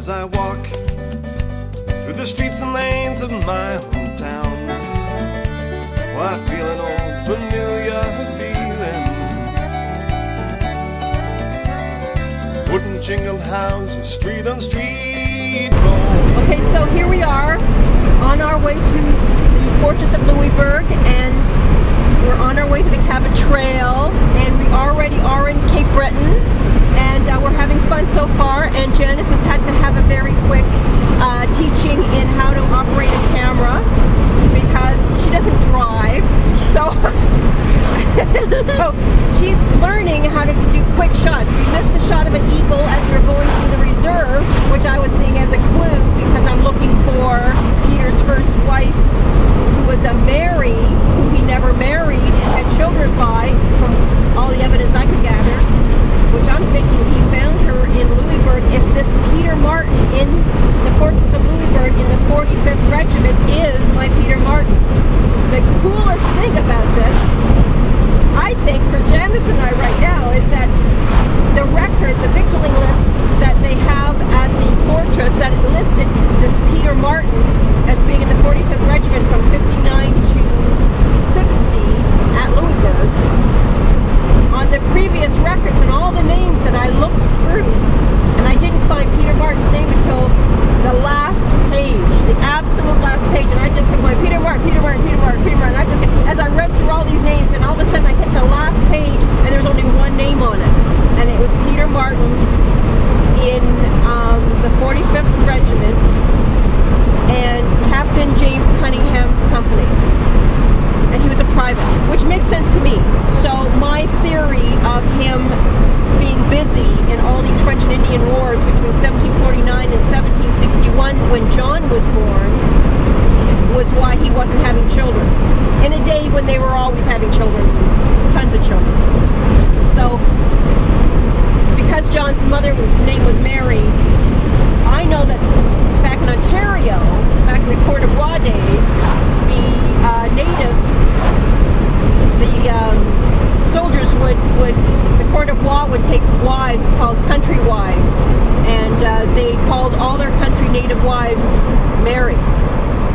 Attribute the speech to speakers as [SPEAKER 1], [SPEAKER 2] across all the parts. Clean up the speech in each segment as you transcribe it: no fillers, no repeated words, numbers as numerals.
[SPEAKER 1] as I walk through the streets and lanes of my hometown. Well, I feel an old familiar feeling. Wooden jingled houses, street on street roll.
[SPEAKER 2] Okay, so here we are on our way to the Fortress of Louisbourg, and we're on our way to the Cabot Trail, and we already are in Cape Breton, and we're having fun so far. And Janice has had to have a very quick teaching in how to operate a camera because she doesn't drive, so so she's learning how to do quick shots. We missed the shot of an eagle as we were going through the reserve, which I was seeing as a clue because I'm looking for Peter's first wife, who was a Mary, who he never married and had children by, from all the evidence I could gather, which I'm thinking he found her in Louisbourg. If this Peter Martin in the Fortress of Louisbourg in the 45th Regiment is my Peter Martin. The coolest thing about this, I think, for Janice and I right now, is that the record, the victualing list that they have at the Fortress, that listed this Peter Martin as being in the 45th Regiment from 59 to 60 at Louisbourg. On the previous records and all the names that I looked through, and I didn't find Peter Martin's name until the last page, the absolute last page, and I just kept going, Peter Martin, Peter Martin, Peter Martin, Peter Martin. As I read through all these names, and all of a sudden I hit the last page, and there's only one name on it, and it was Peter Martin in the 45th Regiment and Captain James Cunningham's company. And he was a private, which makes sense to me. So my theory of him being busy in all these French and Indian wars between 1749 and 1761, when John was born, was why he wasn't having children. In a day when they were always having children, tons of children. So, because John's mother's name was Mary, I know that back in Ontario, back in the Court de Bois days, the natives, the soldiers the Court de Bois would take wives called country wives, and they called all their country native wives Mary.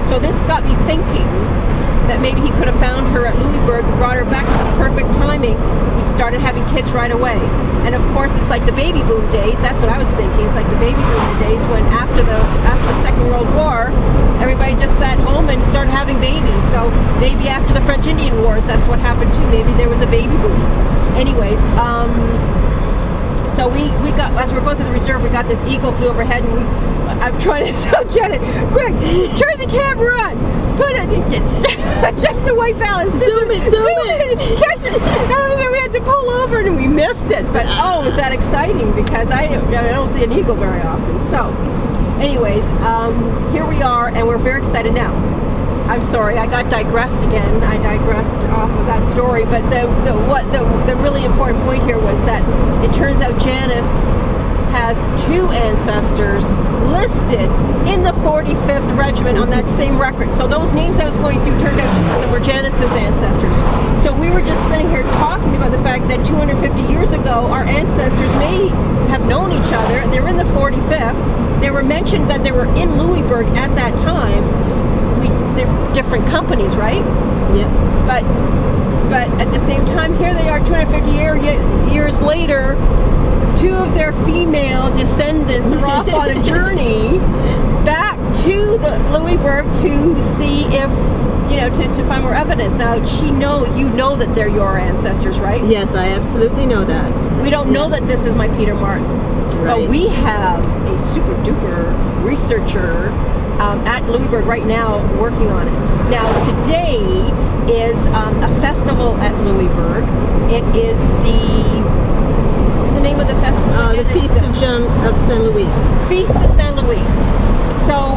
[SPEAKER 2] So this got me thinking that maybe he could have found her at Louisbourg, brought her back at the perfect timing. He started having kids right away. And of course it's like the baby boom days. That's what I was thinking. It's like the baby boom days when after the Second World War, everybody just sat home and started having babies. So maybe after the French Indian Wars, that's what happened too. Maybe there was a baby boom. Anyways, so we got, as we're going through the reserve, we got this eagle flew overhead, and I'm trying to tell Janet, quick, turn the camera on, put it, just the white balance, zoom in, catch it, and then we had to pull over and we missed it, but oh, was that exciting, because I don't see an eagle very often. So anyways, here we are, and we're very excited now. I'm sorry, I got digressed again. I digressed off of that story, but the really important point here was that it turns out Janice has two ancestors listed in the 45th Regiment on that same record. So those names I was going through turned out two of them were Janice's ancestors. So we were just sitting here talking about the fact that 250 years ago, our ancestors may have known each other. They were in the 45th. They were mentioned that they were in Louisbourg at that time. They're different companies, right?
[SPEAKER 3] Yeah.
[SPEAKER 2] But at the same time, here they are 250 years later, two of their female descendants are off on a journey back to the Louisbourg to see if, to find more evidence. Now, you know that they're your ancestors, right?
[SPEAKER 3] Yes, I absolutely know that.
[SPEAKER 2] We don't know that this is my Peter Martin.
[SPEAKER 3] Right.
[SPEAKER 2] But we have a super duper researcher at Louisbourg right now working on it. Now today is a festival at Louisbourg. It is what's the name of the festival?
[SPEAKER 3] The Feast of Saint Louis.
[SPEAKER 2] Feast of Saint Louis. So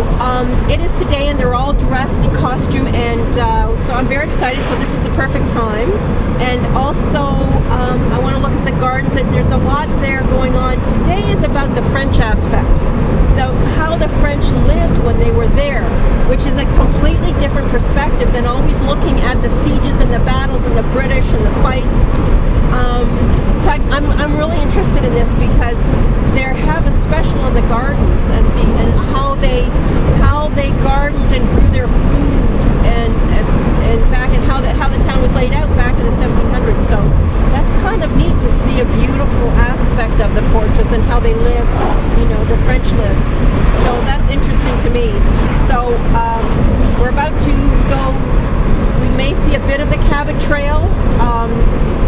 [SPEAKER 2] it is today, and they're all dressed in costume, and so I'm very excited. So this was the perfect time. And also I want to look at the gardens, and there's a lot there going on. Today is about the French aspect, how the French lived when they were there, which is a completely different perspective than always looking at the sieges and the battles and the British and the fights. So I'm really interested in this because they have a special on the gardens, and the French lived. So that's interesting to me. So we're about to go. We may see a bit of the Cabot Trail.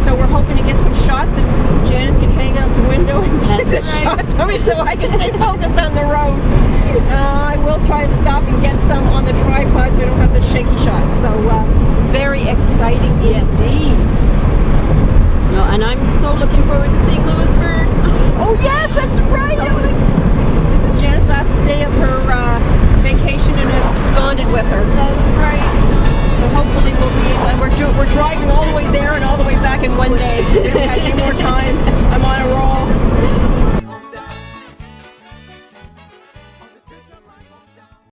[SPEAKER 2] So we're hoping to get some shots, and Janice can hang out the window and get the shots of me so I can stay focused on the road. I will try and stop and get some on the tripod so we don't have such shaky shots. So very exciting indeed.
[SPEAKER 3] No, and I'm so looking forward to seeing Louisbourg.
[SPEAKER 2] Oh yes, that's right.
[SPEAKER 3] So
[SPEAKER 2] This is Janice's last day of her vacation, and I've absconded with her.
[SPEAKER 3] That's right.
[SPEAKER 2] So hopefully we'll be able, we're driving all the way there and all the way back in one day. We don't have any more time.